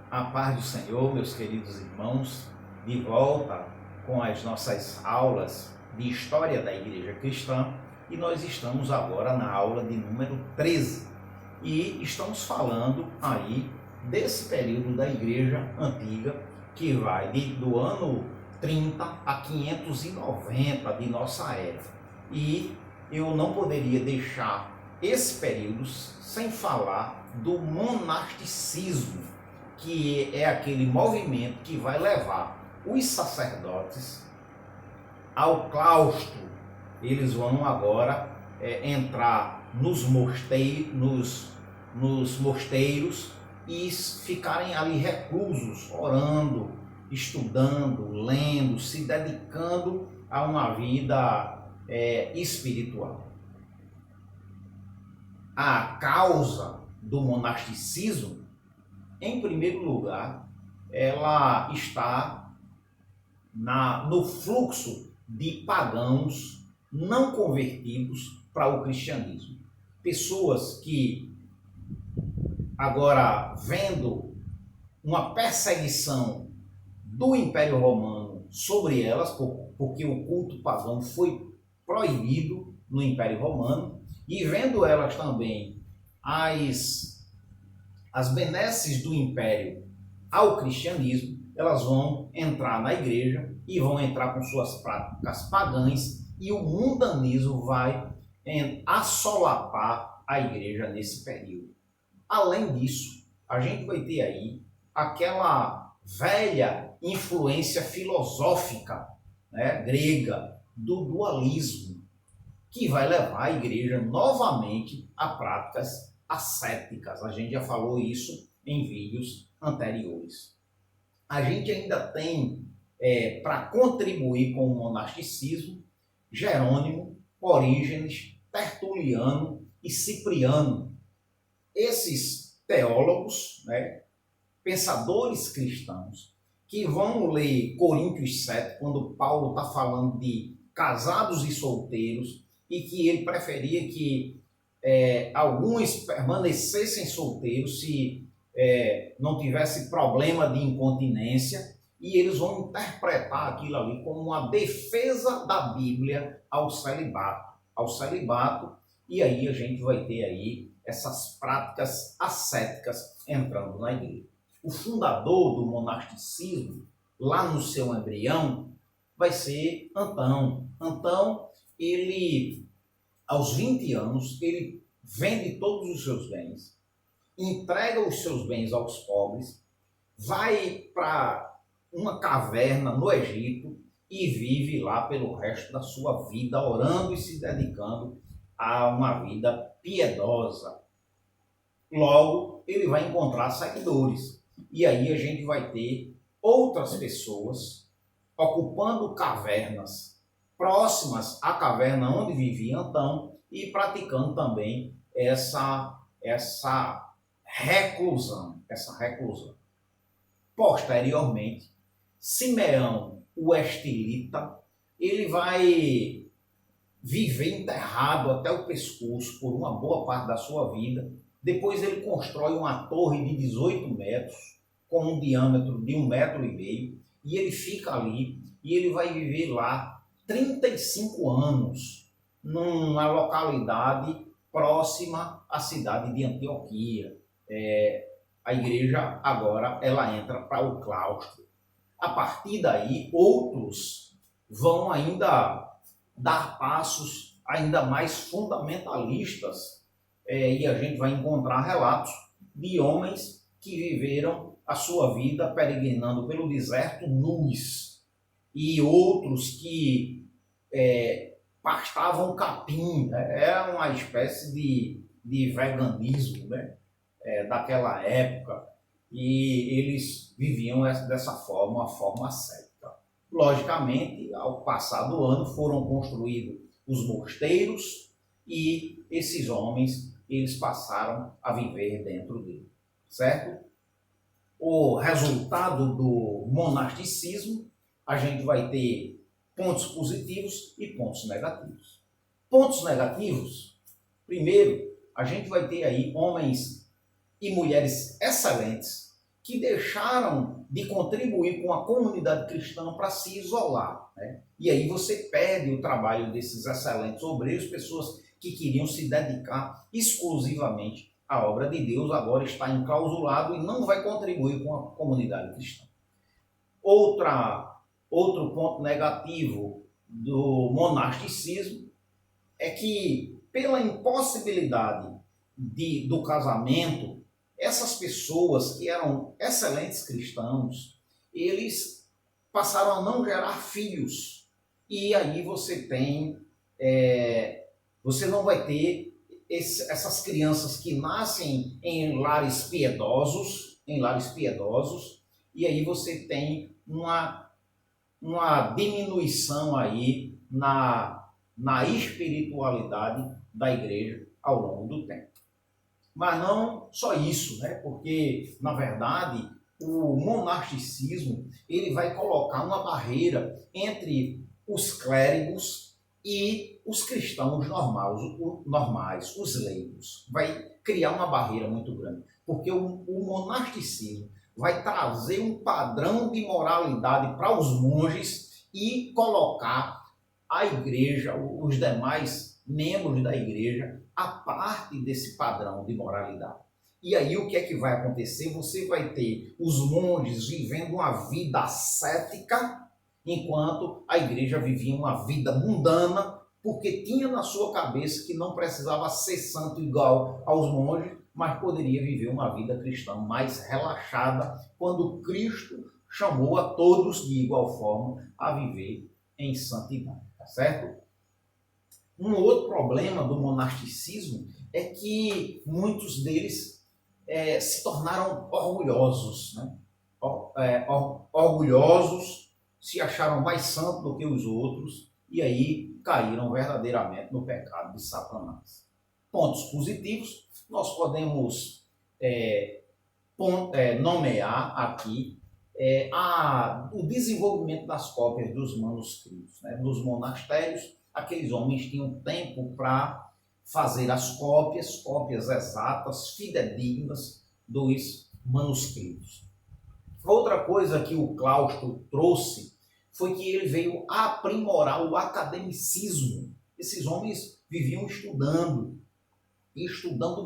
A paz do Senhor, meus queridos irmãos, de volta com as nossas aulas de História da Igreja Cristã, e nós estamos agora na aula de número 13 e estamos falando aí desse período da Igreja Antiga que vai do ano 30 a 590 de nossa era. E eu não poderia deixar esse período sem falar do monasticismo, que é aquele movimento que vai levar os sacerdotes ao claustro. Eles vão agora entrar nos mosteiros e ficarem ali reclusos, orando, estudando, lendo, se dedicando a uma vida espiritual. A causa do monasticismo, em primeiro lugar, ela está no fluxo de pagãos não convertidos para o cristianismo. Pessoas que, agora vendo uma perseguição do Império Romano sobre elas, porque o culto pagão foi proibido no Império Romano, e vendo elas também as benesses do Império ao cristianismo, elas vão entrar na igreja e vão entrar com suas práticas pagãs, e o mundanismo vai assolapar a igreja nesse período. Além disso, a gente vai ter aí aquela velha influência filosófica, né, grega, do dualismo, que vai levar a igreja novamente a práticas ascéticas. A gente já falou isso em vídeos anteriores. A gente ainda tem, para contribuir com o monasticismo, Jerônimo, Orígenes, Tertuliano e Cipriano. Esses teólogos, né, pensadores cristãos, que vão ler Coríntios 7, quando Paulo está falando de casados e solteiros, e que ele preferia que alguns permanecessem solteiros se não tivesse problema de incontinência, e eles vão interpretar aquilo ali como uma defesa da Bíblia ao celibato, e aí a gente vai ter aí essas práticas ascéticas entrando na igreja. O fundador do monasticismo, lá no seu embrião, vai ser Antão. Antão, ele, aos 20 anos, ele vende todos os seus bens, entrega os seus bens aos pobres, vai para uma caverna no Egito e vive lá pelo resto da sua vida, orando e se dedicando a uma vida piedosa. Logo, ele vai encontrar seguidores. E aí a gente vai ter outras pessoas ocupando cavernas próximas à caverna onde vivia Antão e praticando também essa reclusão. Posteriormente, Simeão, o estilita, ele vai viver enterrado até o pescoço por uma boa parte da sua vida. Depois ele constrói uma torre de 18 metros, com um diâmetro de 1,5 metro, e ele fica ali, e ele vai viver lá 35 anos, numa localidade próxima à cidade de Antioquia. A igreja agora ela entra para o claustro. A partir daí, outros vão ainda dar passos ainda mais fundamentalistas, e a gente vai encontrar relatos de homens que viveram a sua vida peregrinando pelo deserto nus, e outros que pastavam capim, né? Era uma espécie de veganismo, né? Daquela época, e eles viviam dessa forma, uma forma ascética. Logicamente, ao passar do ano, foram construídos os mosteiros, e esses homens, eles passaram a viver dentro dele, certo? O resultado do monasticismo, a gente vai ter pontos positivos e pontos negativos. Pontos negativos, primeiro, a gente vai ter aí homens e mulheres excelentes que deixaram de contribuir com a comunidade cristã para se isolar, né? E aí você perde o trabalho desses excelentes obreiros, pessoas que queriam se dedicar exclusivamente à obra de Deus, agora está enclausulado e não vai contribuir com a comunidade cristã. Outro ponto negativo do monasticismo é que, pela impossibilidade do casamento, essas pessoas que eram excelentes cristãos, eles passaram a não gerar filhos. E aí você não vai ter essas crianças que nascem em lares piedosos, e aí você tem uma diminuição aí na espiritualidade da igreja ao longo do tempo. Mas não só isso, né? Porque, na verdade, o monasticismo ele vai colocar uma barreira entre os clérigos e os cristãos normais, os leigos. Vai criar uma barreira muito grande, porque o monasticismo vai trazer um padrão de moralidade para os monges e colocar a igreja, os demais membros da igreja, a parte desse padrão de moralidade. E aí o que é que vai acontecer? Você vai ter os monges vivendo uma vida ascética, enquanto a igreja vivia uma vida mundana, porque tinha na sua cabeça que não precisava ser santo igual aos monges, mas poderia viver uma vida cristã mais relaxada, quando Cristo chamou a todos de igual forma a viver em santidade, tá certo? Um outro problema do monasticismo é que muitos deles se tornaram orgulhosos, né? Orgulhosos, se acharam mais santos do que os outros e aí caíram verdadeiramente no pecado de Satanás. Pontos positivos, nós podemos nomear aqui o desenvolvimento das cópias dos manuscritos, né? Nos monastérios, aqueles homens tinham tempo para fazer as cópias exatas, fidedignas dos manuscritos. Outra coisa que o claustro trouxe foi que ele veio aprimorar o academicismo. Esses homens viviam estudando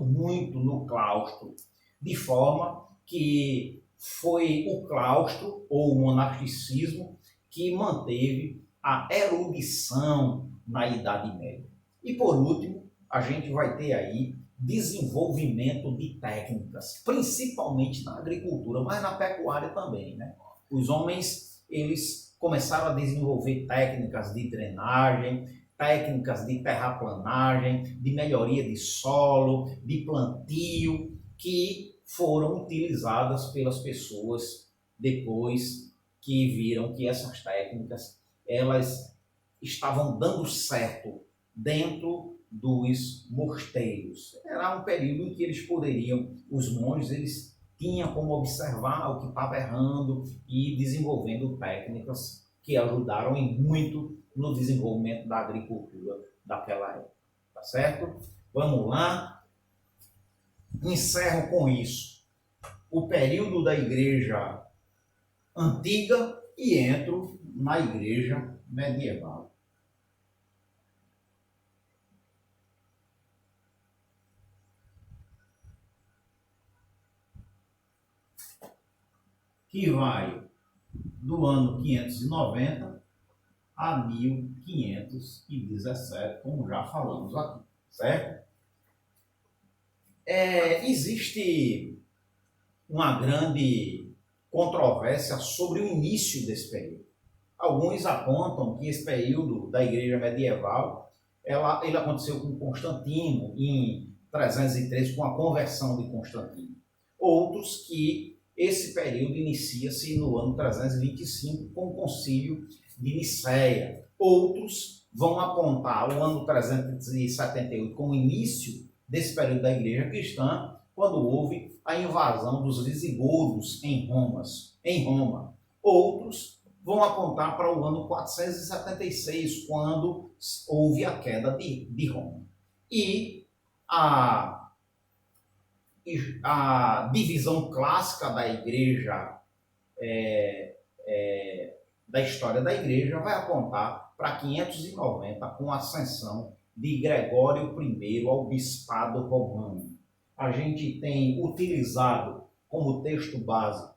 muito no claustro, de forma que foi o claustro ou o monasticismo que manteve a erudição na Idade Média. E por último, a gente vai ter aí desenvolvimento de técnicas, principalmente na agricultura, mas na pecuária também, né? Os homens, eles começaram a desenvolver técnicas de drenagem, técnicas de terraplanagem, de melhoria de solo, de plantio, que foram utilizadas pelas pessoas depois que viram que essas técnicas elas estavam dando certo dentro dos mosteiros. Era um período em que eles poderiam, os monges, eles tinham como observar o que estava errando e desenvolvendo técnicas que ajudaram em muito no desenvolvimento da agricultura daquela época. Tá certo? Vamos lá. Encerro com isso o período da igreja antiga e entro na igreja medieval. Que vai do ano 590 a 1517, como já falamos aqui, certo? Existe uma grande controvérsia sobre o início desse período. Alguns apontam que esse período da igreja medieval ele aconteceu com Constantino em 313, com a conversão de Constantino. Outros que esse período inicia-se no ano 325 com o concílio de Nicéia. Outros vão apontar o ano 378 como início desse período da igreja cristã, quando houve a invasão dos visigodos em Roma. Outros vão apontar para o ano 476, quando houve a queda de Roma. E a divisão clássica da igreja, da história da igreja, vai apontar para 590, com a ascensão de Gregório I ao bispado romano. A gente tem utilizado como texto base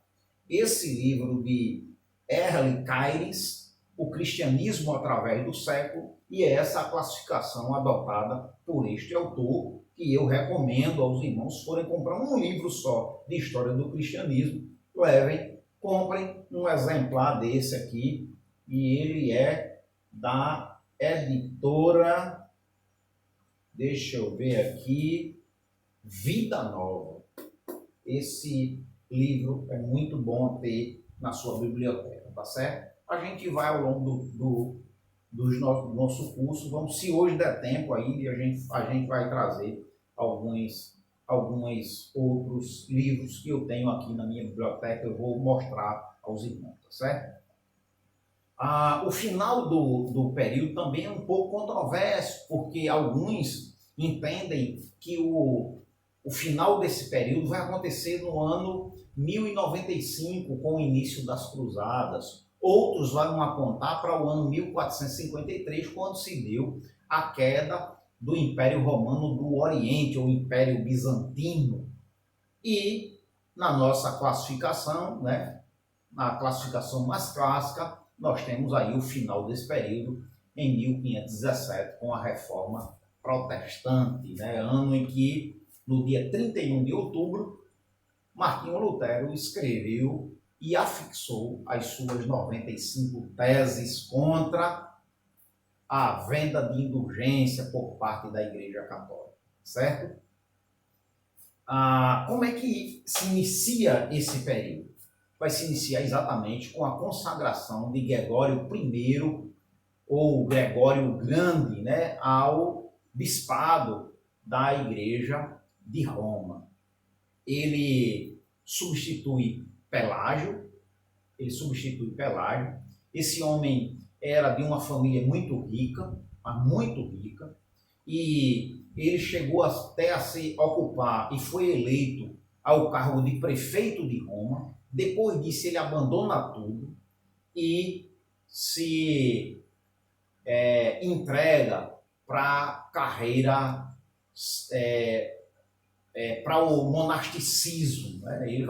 esse livro de Erle Caires, O Cristianismo através do Século, e é essa a classificação adotada por este autor, que eu recomendo aos irmãos, se forem comprar um livro só de história do cristianismo, comprem um exemplar desse aqui, e ele é da editora, deixa eu ver aqui, Vida Nova. Esse livro é muito bom ter na sua biblioteca, tá certo? A gente vai ao longo do nosso curso, se hoje der tempo aí, a gente vai trazer alguns outros livros que eu tenho aqui na minha biblioteca, eu vou mostrar aos irmãos, tá certo? O final do período também é um pouco controverso, porque alguns entendem que o final desse período vai acontecer no ano 1095, com o início das Cruzadas. Outros vão apontar para o ano 1453, quando se deu a queda do Império Romano do Oriente, ou Império Bizantino. E na nossa classificação, na classificação mais clássica, nós temos aí o final desse período em 1517, com a Reforma Protestante, ano em que, no dia 31 de outubro, Martinho Lutero escreveu e afixou as suas 95 teses contra a venda de indulgência por parte da Igreja Católica, certo? Como é que se inicia esse período? Vai se iniciar exatamente com a consagração de Gregório I, ou Gregório o Grande, ao bispado da Igreja de Roma. Ele substitui Pelágio. Esse homem era de uma família muito rica, mas muito rica, e ele chegou até a se ocupar e foi eleito ao cargo de prefeito de Roma. Depois disso, ele abandona tudo e se entrega para a carreira, para o monasticismo, Ele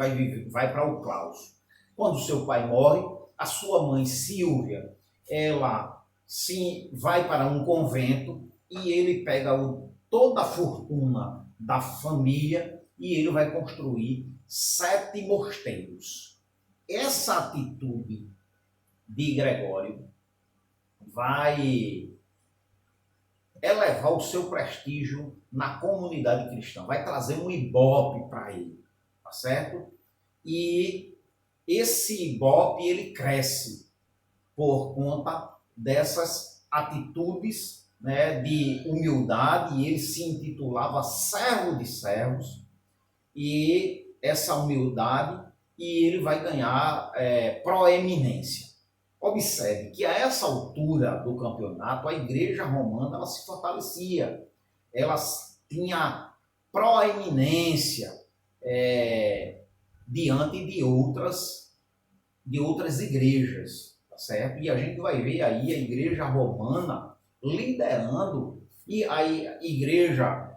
vai para o claustro. Quando seu pai morre, a sua mãe Silvia, ela vai para um convento e ele pega toda a fortuna da família e ele vai construir 7 mosteiros. Essa atitude de Gregório vai elevar o seu prestígio na comunidade cristã, vai trazer um ibope para ele, tá certo? E esse ibope, ele cresce por conta dessas atitudes, de humildade, e ele se intitulava servo de servos, e essa humildade, e ele vai ganhar proeminência. Observe que a essa altura do campeonato, a Igreja Romana ela se fortalecia, ela tinha proeminência diante de outras igrejas, tá certo? E a gente vai ver aí a Igreja Romana liderando, e a Igreja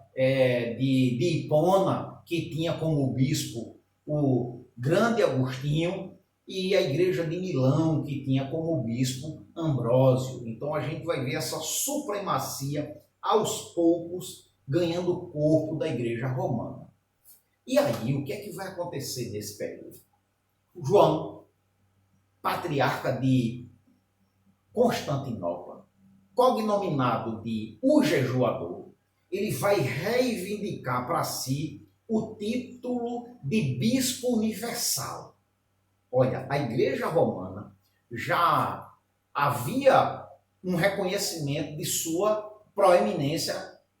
de Hipona, que tinha como bispo o grande Agostinho, e a Igreja de Milão, que tinha como bispo Ambrósio. Então a gente vai ver essa supremacia aos poucos ganhando o corpo da Igreja Romana. E aí, o que é que vai acontecer nesse período? João, patriarca de Constantinopla, cognominado de O Jejuador, ele vai reivindicar para si o título de bispo universal. Olha, a Igreja Romana já havia um reconhecimento de sua proeminência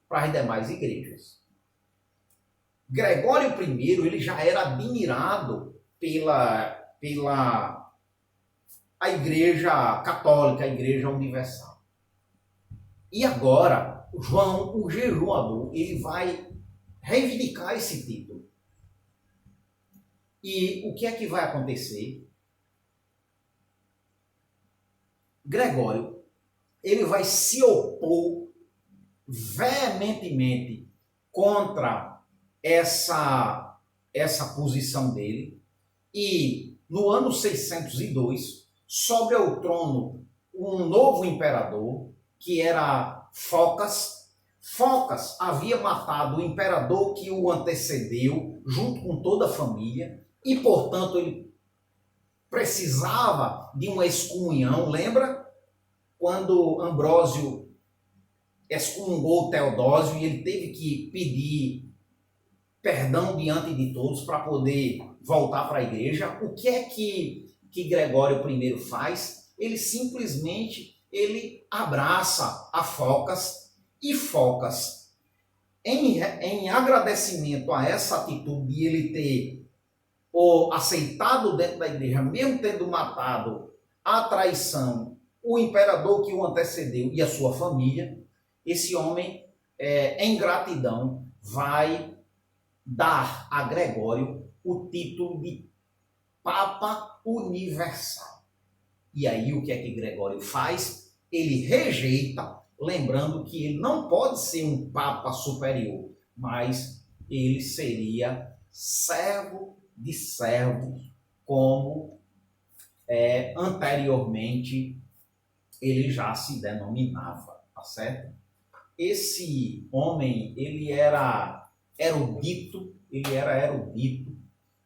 para as demais igrejas. Gregório I, ele já era admirado pela a Igreja Católica, a Igreja Universal. E agora, João, o Jejuador, ele vai reivindicar esse título. E o que é que vai acontecer? Gregório, ele vai se opor veementemente contra essa posição dele, e no ano 602 sobe ao trono um novo imperador, que era Focas. Focas havia matado o imperador que o antecedeu, junto com toda a família, e, portanto, ele precisava de uma excomunhão. Lembra quando Ambrósio excomungou Teodósio e ele teve que pedir perdão diante de todos para poder voltar para a igreja? O que é que Gregório I faz? Ele simplesmente abraça a Focas, e Focas, em agradecimento a essa atitude de ele ter aceitado dentro da igreja, mesmo tendo matado a traição, o imperador que o antecedeu e a sua família, esse homem, em gratidão, vai dar a Gregório o título de Papa Universal. E aí o que é que Gregório faz? Ele rejeita, lembrando que ele não pode ser um Papa superior, mas ele seria servo de servos, como anteriormente ele já se denominava, tá certo? Esse homem, ele era erudito,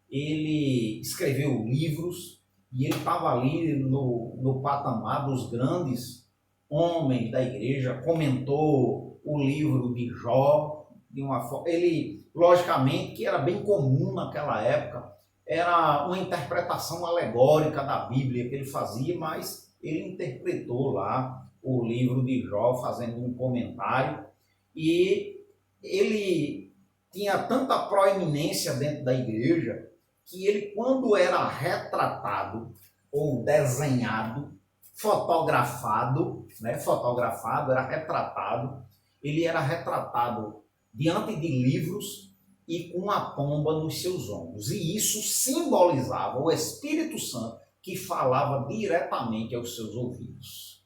ele escreveu livros, e ele estava ali no patamar dos grandes homens da igreja. Comentou o livro de Jó de uma forma. Ele, logicamente, que era bem comum naquela época, era uma interpretação alegórica da Bíblia que ele fazia, mas ele interpretou lá o livro de Jó, fazendo um comentário, e ele tinha tanta proeminência dentro da igreja que ele, quando era retratado ou desenhado, fotografado, era retratado, ele era retratado diante de livros e com a pomba nos seus ombros. E isso simbolizava o Espírito Santo, que falava diretamente aos seus ouvidos.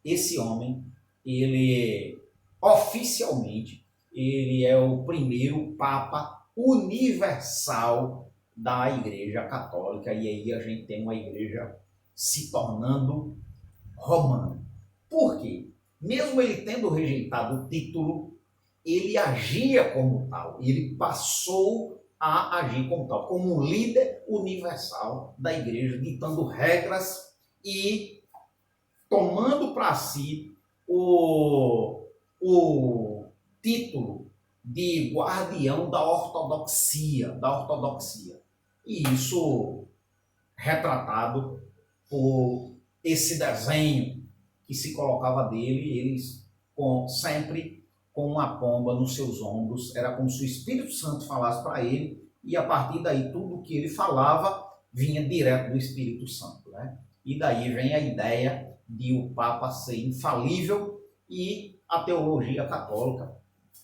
Esse homem, ele oficialmente, ele é o primeiro Papa universal da Igreja Católica, e aí a gente tem uma igreja se tornando romana. Por quê? Mesmo ele tendo rejeitado o título, ele agia como tal, ele passou a agir como tal, como um líder universal da igreja, ditando regras e tomando para si o título de guardião da ortodoxia. E isso retratado por esse desenho que se colocava dele, eles sempre com uma pomba nos seus ombros. Era como se o Espírito Santo falasse para ele, e a partir daí tudo que ele falava vinha direto do Espírito Santo, né? E daí vem a ideia de o Papa ser infalível, e a teologia católica,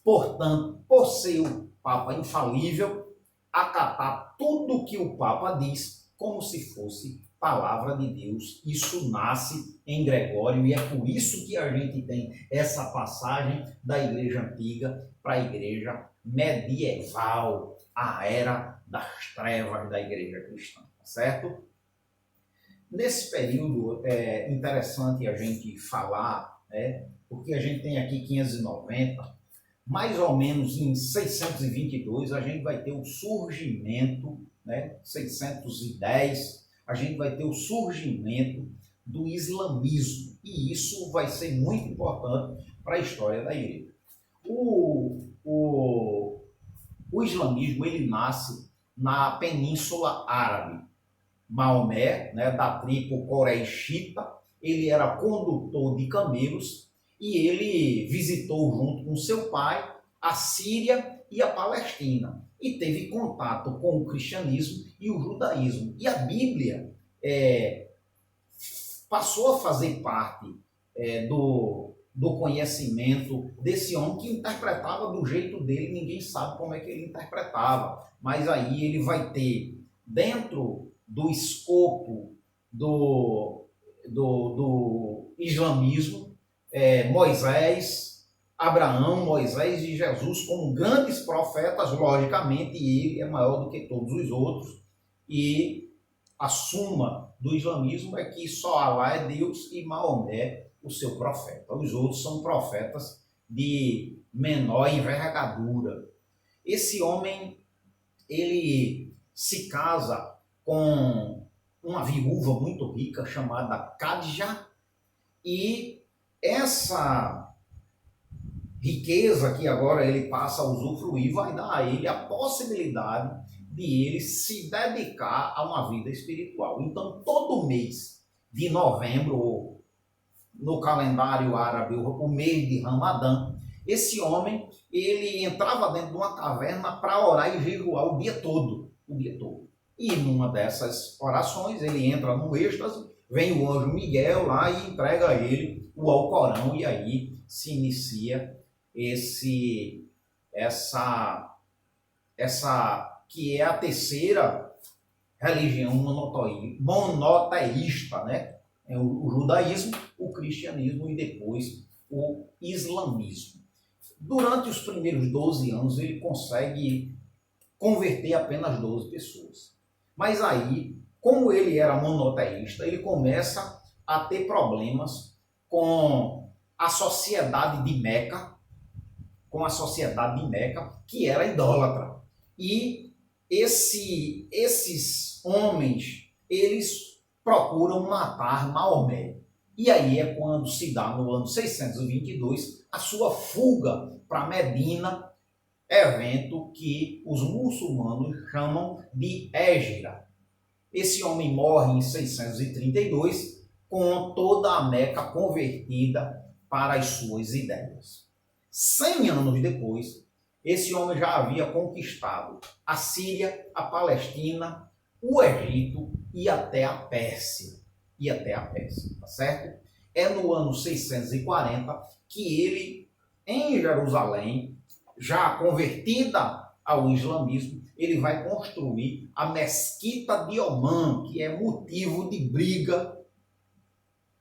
portanto, por ser o Papa infalível, acatar tudo que o Papa diz como se fosse palavra de Deus. Isso nasce em Gregório, e é por isso que a gente tem essa passagem da igreja antiga para a igreja medieval, a era das trevas da igreja cristã, certo? Nesse período é interessante a gente falar, porque a gente tem aqui 590, mais ou menos em 622 a gente vai ter o surgimento, 610, a gente vai ter o surgimento do islamismo, e isso vai ser muito importante para a história da igreja. O islamismo, ele nasce na Península Árabe. Maomé, da tribo coreixita, ele era condutor de camelos, e ele visitou junto com seu pai a Síria e a Palestina, e teve contato com o cristianismo e o judaísmo. E a Bíblia passou a fazer parte do conhecimento desse homem que interpretava do jeito dele, ninguém sabe como é que ele interpretava, mas aí ele vai ter, dentro do escopo do islamismo, Moisés, Abraão, Moisés e Jesus como grandes profetas, logicamente, e ele é maior do que todos os outros, e a suma do islamismo é que só Alá é Deus e Maomé o seu profeta. Os outros são profetas de menor envergadura. Esse homem, ele se casa com uma viúva muito rica chamada Kadja, e essa riqueza que agora ele passa a usufruir vai dar a ele a possibilidade de ele se dedicar a uma vida espiritual. Então, todo mês de novembro, no calendário árabe, o mês de Ramadã, esse homem, ele entrava dentro de uma caverna para orar e jejuar o dia todo, E numa dessas orações, ele entra no êxtase, vem o anjo Miguel lá e entrega a ele o Alcorão, e aí se inicia essa que é a terceira religião monoteísta, né? É o judaísmo, o cristianismo e depois o islamismo. Durante os primeiros 12 anos, ele consegue converter apenas 12 pessoas. Mas aí, como ele era monoteísta, ele começa a ter problemas com a sociedade de Meca, que era idólatra. E esses homens, eles procuram matar Maomé. E aí é quando se dá, no ano 622, a sua fuga para Medina, evento que os muçulmanos chamam de Hégira. Esse homem morre em 632, com toda a Meca convertida para as suas ideias. 100 anos depois, esse homem já havia conquistado a Síria, a Palestina, o Egito e até a Pérsia. Tá certo? É no ano 640 que ele, em Jerusalém, já convertida ao islamismo, ele vai construir a Mesquita de Omã, que é motivo de briga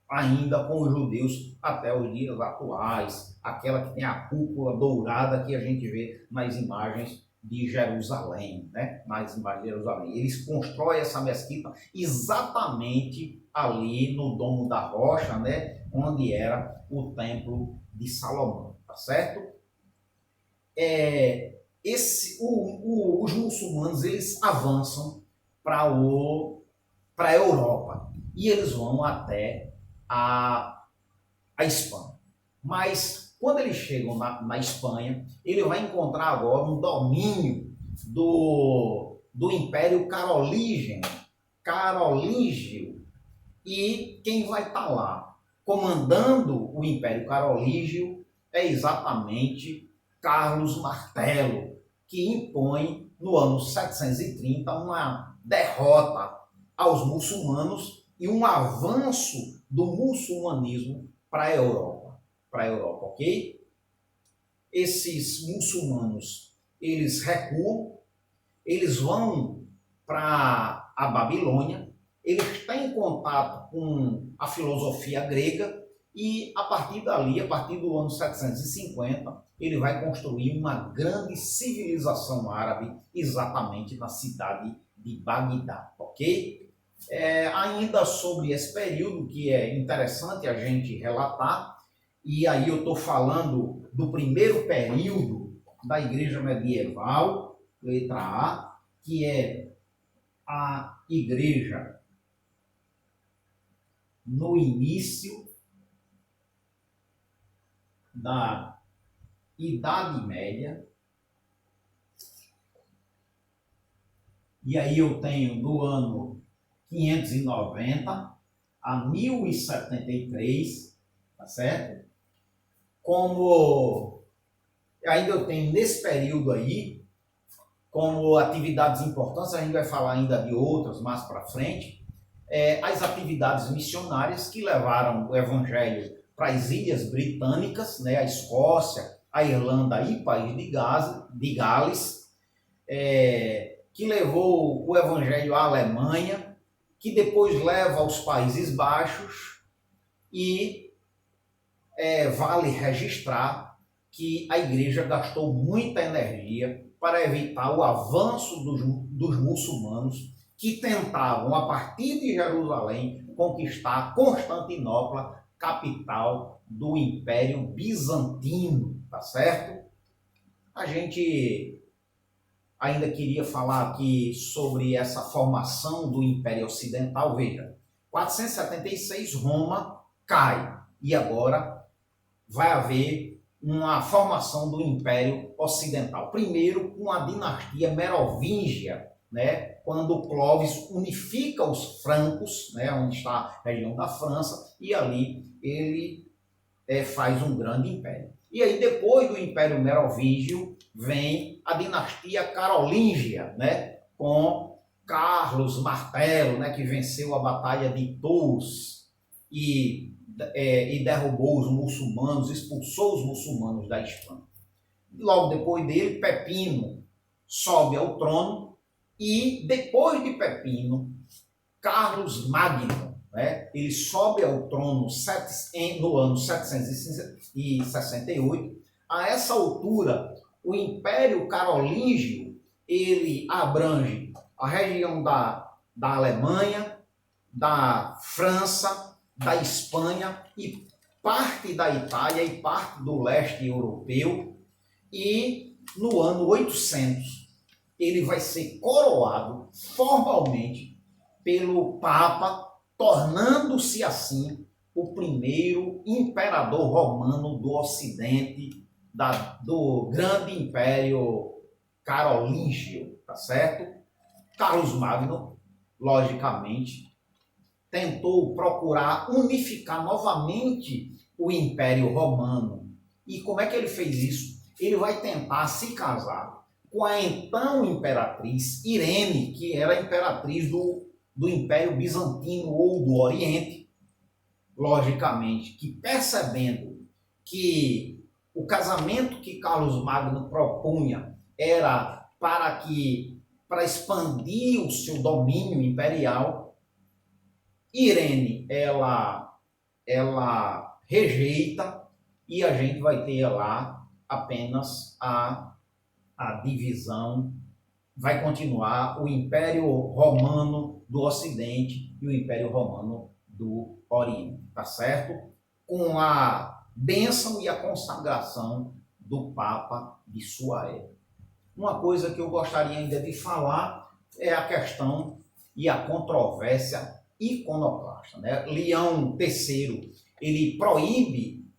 ainda com os judeus até os dias atuais, aquela que tem a cúpula dourada que a gente vê nas imagens de Jerusalém, né? Nas imagens de Jerusalém. Eles constroem essa mesquita exatamente ali no Domo da Rocha, né? Onde era o Templo de Salomão, tá certo? Os muçulmanos, eles avançam para a Europa e eles vão até a Espanha. Mas quando eles chegam na Espanha, ele vai encontrar agora um domínio do Império Carolígio, e quem vai estar lá comandando o Império Carolígio é exatamente Carlos Martelo, que impõe no ano 730 uma derrota aos muçulmanos e um avanço do muçulmanismo para a Europa, ok? Esses muçulmanos, eles recuam, eles vão para a Babilônia, eles têm contato com a filosofia grega e a partir dali, a partir do ano 750, ele vai construir uma grande civilização árabe exatamente na cidade de Bagdá, ok? Ainda sobre esse período, que é interessante a gente relatar, e aí eu estou falando do primeiro período da Igreja Medieval, letra A, que é a Igreja no início da Idade Média. E aí eu tenho do ano 590 a 1073, tá certo? Como ainda eu tenho nesse período aí, como atividades importantes, a gente vai falar ainda de outras mais para frente, as atividades missionárias que levaram o evangelho para as Ilhas Britânicas, né, a Escócia, a Irlanda e País de Gales, que levou o Evangelho à Alemanha, que depois leva aos Países Baixos e vale registrar que a igreja gastou muita energia para evitar o avanço dos muçulmanos que tentavam, a partir de Jerusalém, conquistar Constantinopla, capital do Império Bizantino, tá certo? A gente ainda queria falar aqui sobre essa formação do Império Ocidental. Veja, 476 Roma cai e agora vai haver uma formação do Império Ocidental. Primeiro com a dinastia merovingia, né, quando Clovis unifica os francos, né, onde está a região da França, e ali ele faz um grande império. E aí depois do Império Merovingio vem a dinastia carolíngia, né, com Carlos Martelo, né, que venceu a Batalha de Tours e derrubou os muçulmanos, expulsou os muçulmanos da Espanha. Logo depois dele, Pepino sobe ao trono e depois de Pepino, Carlos Magno, né, ele sobe ao trono no ano 768. A essa altura, o Império Carolíngio ele abrange a região da Alemanha, da França, da Espanha e parte da Itália e parte do leste europeu. E no ano 800 ele vai ser coroado formalmente pelo Papa, tornando-se assim o primeiro imperador romano do Ocidente, do grande Império Carolíngio, tá certo? Carlos Magno, logicamente, tentou procurar unificar novamente o Império Romano. E como é que ele fez isso? Ele vai tentar se casar com a então imperatriz Irene, que era a imperatriz do Império Bizantino ou do Oriente. Logicamente, que percebendo que o casamento que Carlos Magno propunha era para expandir o seu domínio imperial, Irene ela rejeita e a gente vai ter lá apenas a divisão. Vai continuar o Império Romano do Ocidente e o Império Romano do Oriente, tá certo? Com a bênção e a consagração do Papa de sua época. Uma coisa que eu gostaria ainda de falar é a questão e a controvérsia iconoclasta, né? Leão III, ele proíbe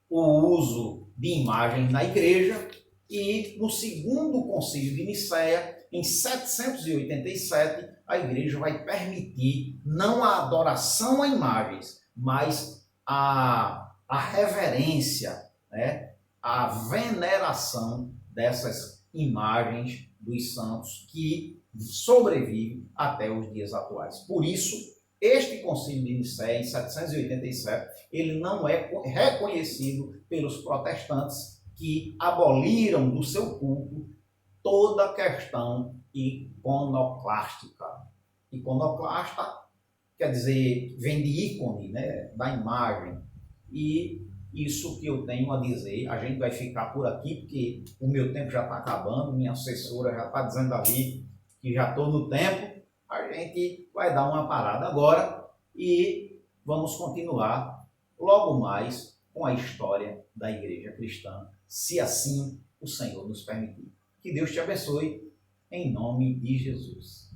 o uso de imagens na igreja e no segundo concílio de Nicéia, em 787, a igreja vai permitir não a adoração a imagens, mas a reverência, né? A veneração dessas imagens dos santos que sobrevivem até os dias atuais. Por isso, este concílio de Nicéia, em 787, ele não é reconhecido pelos protestantes, que aboliram do seu culto toda a questão iconoclástica. Iconoclasta quer dizer, vem de ícone, né, da imagem. E isso que eu tenho a dizer. A gente vai ficar por aqui, porque o meu tempo já está acabando, minha assessora já está dizendo ali que já estou no tempo. A gente vai dar uma parada agora e vamos continuar logo mais com a história da Igreja Cristã, se assim o Senhor nos permitir. Que Deus te abençoe, em nome de Jesus.